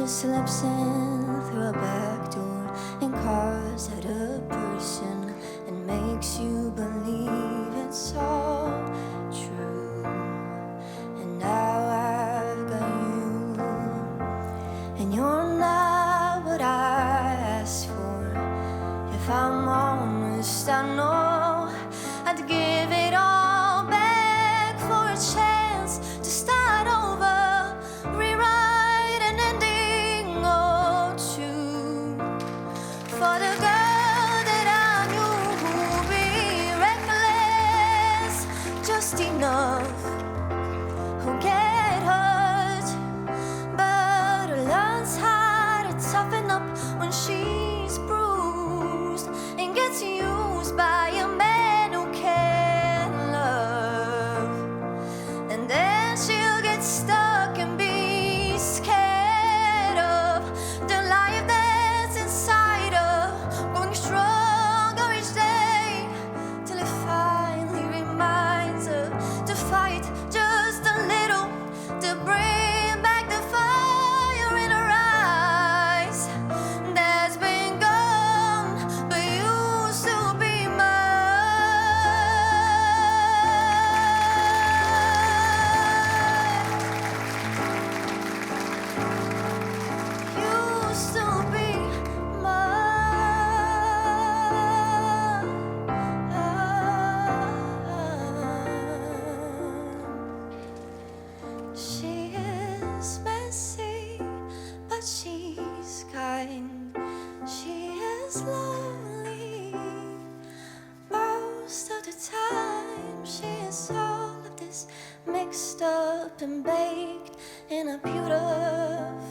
just slips in through a back door and carves out a person and makes you believe it's all true. And now I've got you, and you're not what I asked for. If I'm honest, I know I'd give it all back for a chance to start over, rewrite an ending or two. For the girl that I knew who'd be reckless just enough, who'll get hurt but who learns how to toughen up when she's bruised and gets used by a man who can't love. And then she'll get stuck and be scared of the life that's inside her, growing stronger each day till it finally reminds her to fight just a little, to bring back the fire in her eyes that's been gone but used to be mine. Used to be mine. She is messy, but she's kind. She is lonely most of the time. She is all of this mixed up and baked in a beautiful